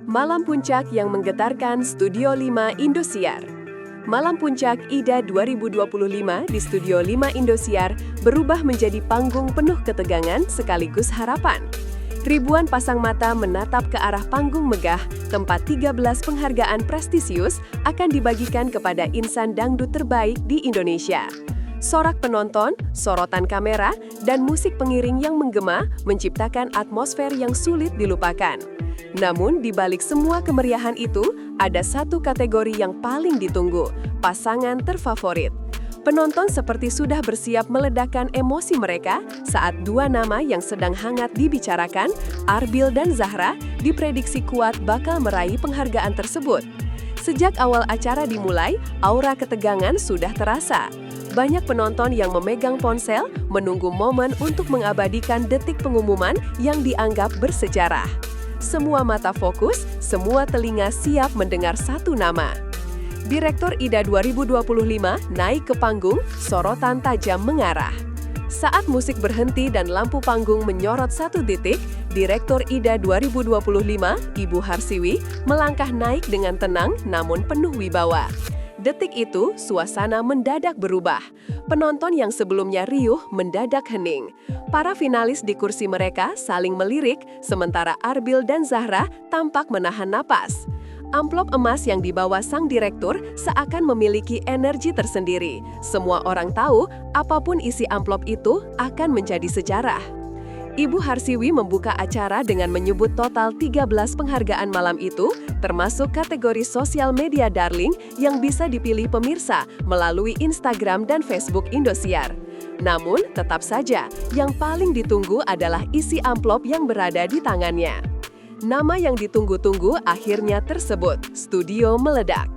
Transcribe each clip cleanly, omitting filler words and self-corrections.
Malam Puncak yang menggetarkan Studio 5 Indosiar. Malam Puncak IDA 2025 di Studio 5 Indosiar berubah menjadi panggung penuh ketegangan sekaligus harapan. Ribuan pasang mata menatap ke arah panggung megah, tempat 13 penghargaan prestisius akan dibagikan kepada insan dangdut terbaik di Indonesia. Sorak penonton, sorotan kamera, dan musik pengiring yang menggema menciptakan atmosfer yang sulit dilupakan. Namun, di balik semua kemeriahan itu, ada satu kategori yang paling ditunggu, pasangan terfavorit. Penonton seperti sudah bersiap meledakkan emosi mereka saat dua nama yang sedang hangat dibicarakan, Arbil dan Zahra, diprediksi kuat bakal meraih penghargaan tersebut. Sejak awal acara dimulai, aura ketegangan sudah terasa. Banyak penonton yang memegang ponsel menunggu momen untuk mengabadikan detik pengumuman yang dianggap bersejarah. Semua mata fokus, semua telinga siap mendengar satu nama. Direktur IDA 2025 naik ke panggung, sorotan tajam mengarah. Saat musik berhenti dan lampu panggung menyorot satu titik, Direktur IDA 2025, Ibu Harsiwi, melangkah naik dengan tenang namun penuh wibawa. Detik itu, suasana mendadak berubah. Penonton yang sebelumnya riuh mendadak hening. Para finalis di kursi mereka saling melirik, sementara Arbil dan Zahra tampak menahan napas. Amplop emas yang dibawa sang direktur seakan memiliki energi tersendiri. Semua orang tahu, apapun isi amplop itu akan menjadi sejarah. Ibu Harsiwi membuka acara dengan menyebut total 13 penghargaan malam itu, termasuk kategori sosial media darling yang bisa dipilih pemirsa melalui Instagram dan Facebook Indosiar. Namun, tetap saja, yang paling ditunggu adalah isi amplop yang berada di tangannya. Nama yang ditunggu-tunggu akhirnya tersebut, Studio meledak.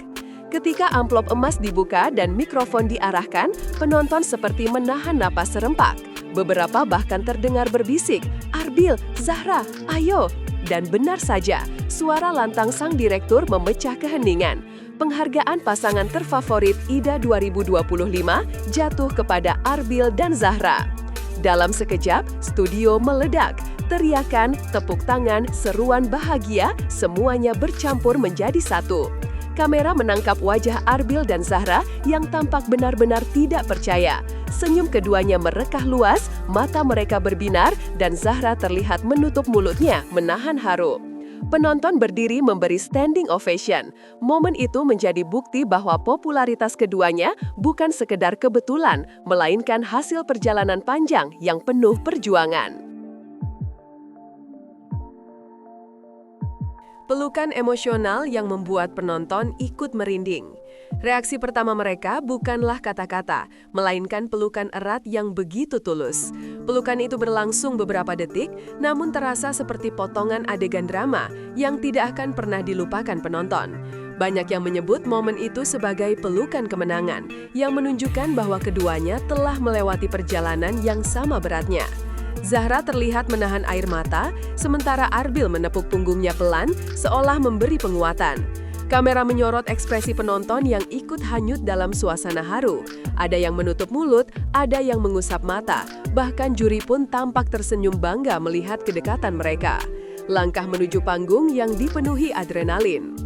Ketika amplop emas dibuka dan mikrofon diarahkan, penonton seperti menahan napas serempak. Beberapa bahkan terdengar berbisik, "Arbil, Zahra, ayo!" Dan benar saja, suara lantang sang direktur memecah keheningan. Penghargaan pasangan terfavorit IDA 2025 jatuh kepada Arbil dan Zahra. Dalam sekejap, studio meledak. Teriakan, tepuk tangan, seruan bahagia, semuanya bercampur menjadi satu. Kamera menangkap wajah Arbil dan Zahra yang tampak benar-benar tidak percaya. Senyum keduanya merekah luas, mata mereka berbinar, dan Zahra terlihat menutup mulutnya, menahan haru. Penonton berdiri memberi standing ovation. Momen itu menjadi bukti bahwa popularitas keduanya bukan sekedar kebetulan, melainkan hasil perjalanan panjang yang penuh perjuangan. Pelukan emosional yang membuat penonton ikut merinding. Reaksi pertama mereka bukanlah kata-kata, melainkan pelukan erat yang begitu tulus. Pelukan itu berlangsung beberapa detik, namun terasa seperti potongan adegan drama yang tidak akan pernah dilupakan penonton. Banyak yang menyebut momen itu sebagai pelukan kemenangan, yang menunjukkan bahwa keduanya telah melewati perjalanan yang sama beratnya. Zahra terlihat menahan air mata, sementara Arbil menepuk punggungnya pelan, seolah memberi penguatan. Kamera menyorot ekspresi penonton yang ikut hanyut dalam suasana haru. Ada yang menutup mulut, ada yang mengusap mata, bahkan juri pun tampak tersenyum bangga melihat kedekatan mereka. Langkah menuju panggung yang dipenuhi adrenalin.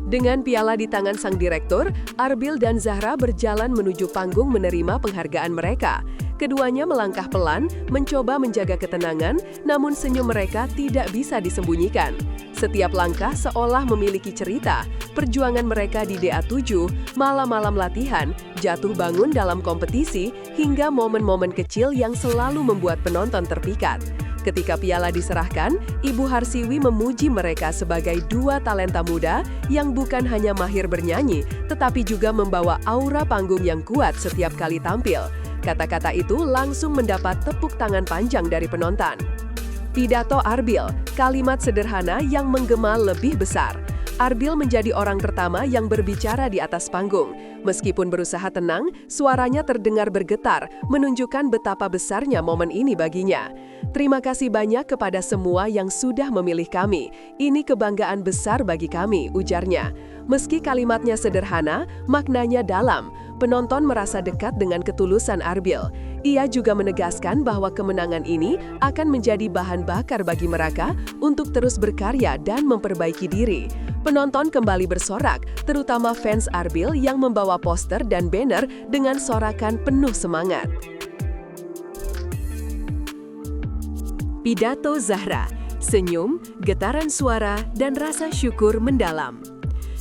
Dengan piala di tangan sang direktur, Arbil dan Zahra berjalan menuju panggung menerima penghargaan mereka. Keduanya melangkah pelan, mencoba menjaga ketenangan, namun senyum mereka tidak bisa disembunyikan. Setiap langkah seolah memiliki cerita, perjuangan mereka di DA7, malam-malam latihan, jatuh bangun dalam kompetisi, hingga momen-momen kecil yang selalu membuat penonton terpikat. Ketika piala diserahkan, Ibu Harsiwi memuji mereka sebagai dua talenta muda yang bukan hanya mahir bernyanyi, tetapi juga membawa aura panggung yang kuat setiap kali tampil. Kata-kata itu langsung mendapat tepuk tangan panjang dari penonton. Pidato Arbil, kalimat sederhana yang menggema lebih besar. Arbil menjadi orang pertama yang berbicara di atas panggung. Meskipun berusaha tenang, suaranya terdengar bergetar, menunjukkan betapa besarnya momen ini baginya. Terima kasih banyak kepada semua yang sudah memilih kami. Ini kebanggaan besar bagi kami, ujarnya. Meski kalimatnya sederhana, maknanya dalam. Penonton merasa dekat dengan ketulusan Arbil. Ia juga menegaskan bahwa kemenangan ini akan menjadi bahan bakar bagi mereka untuk terus berkarya dan memperbaiki diri. Penonton kembali bersorak, terutama fans Arbil yang membawa poster dan banner dengan sorakan penuh semangat. Pidato Zahra, senyum, getaran suara, dan rasa syukur mendalam.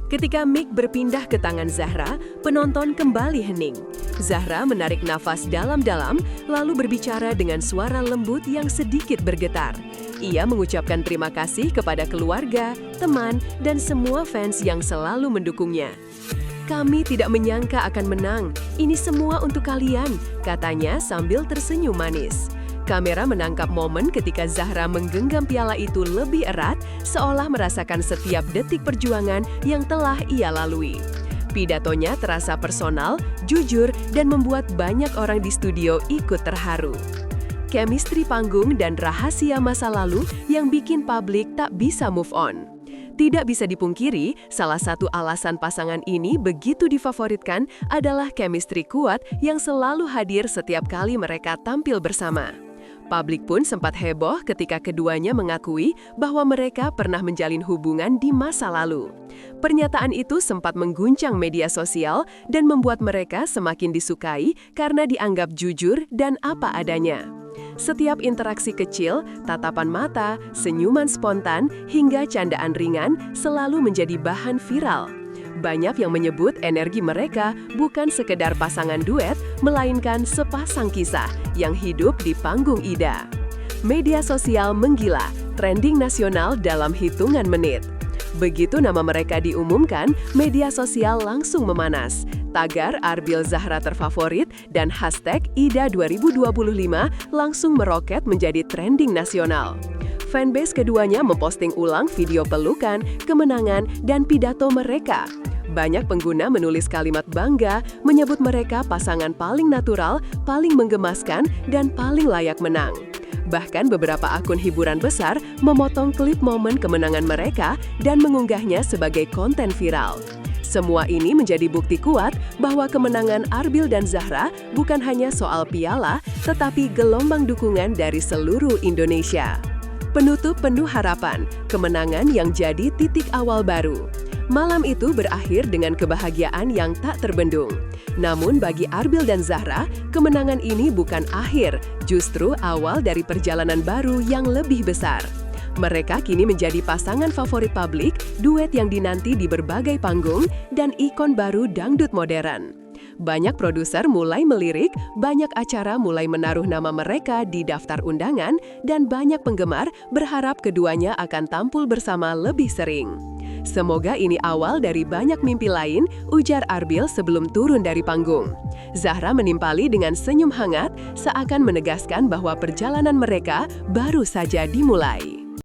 Ketika mic berpindah ke tangan Zahra, penonton kembali hening. Zahra menarik nafas dalam-dalam, lalu berbicara dengan suara lembut yang sedikit bergetar. Ia mengucapkan terima kasih kepada keluarga, teman, dan semua fans yang selalu mendukungnya. "Kami tidak menyangka akan menang. Ini semua untuk kalian," katanya sambil tersenyum manis. Kamera menangkap momen ketika Zahra menggenggam piala itu lebih erat, seolah merasakan setiap detik perjuangan yang telah ia lalui. Pidatonya terasa personal, jujur, dan membuat banyak orang di studio ikut terharu. Chemistry panggung dan rahasia masa lalu yang bikin publik tak bisa move on. Tidak bisa dipungkiri, salah satu alasan pasangan ini begitu difavoritkan adalah chemistry kuat yang selalu hadir setiap kali mereka tampil bersama. Publik pun sempat heboh ketika keduanya mengakui bahwa mereka pernah menjalin hubungan di masa lalu. Pernyataan itu sempat mengguncang media sosial dan membuat mereka semakin disukai karena dianggap jujur dan apa adanya. Setiap interaksi kecil, tatapan mata, senyuman spontan, hingga candaan ringan selalu menjadi bahan viral. Banyak yang menyebut energi mereka bukan sekedar pasangan duet, melainkan sepasang kisah yang hidup di panggung Ida. Media sosial menggila, trending nasional dalam hitungan menit. Begitu nama mereka diumumkan, media sosial langsung memanas. Tagar Arbil Zahra terfavorit dan hashtag Ida 2025 langsung meroket menjadi trending nasional. Fanbase keduanya memposting ulang video pelukan, kemenangan, dan pidato mereka. Banyak pengguna menulis kalimat bangga, menyebut mereka pasangan paling natural, paling menggemaskan, dan paling layak menang. Bahkan beberapa akun hiburan besar memotong klip momen kemenangan mereka dan mengunggahnya sebagai konten viral. Semua ini menjadi bukti kuat bahwa kemenangan Arbil dan Zahra bukan hanya soal piala, tetapi gelombang dukungan dari seluruh Indonesia. Penutup penuh harapan, kemenangan yang jadi titik awal baru. Malam itu berakhir dengan kebahagiaan yang tak terbendung. Namun bagi Arbil dan Zahra, kemenangan ini bukan akhir, justru awal dari perjalanan baru yang lebih besar. Mereka kini menjadi pasangan favorit publik, duet yang dinanti di berbagai panggung, dan ikon baru dangdut modern. Banyak produser mulai melirik, banyak acara mulai menaruh nama mereka di daftar undangan, dan banyak penggemar berharap keduanya akan tampil bersama lebih sering. "Semoga ini awal dari banyak mimpi lain," ujar Arbil sebelum turun dari panggung. Zahra menimpali dengan senyum hangat, seakan menegaskan bahwa perjalanan mereka baru saja dimulai.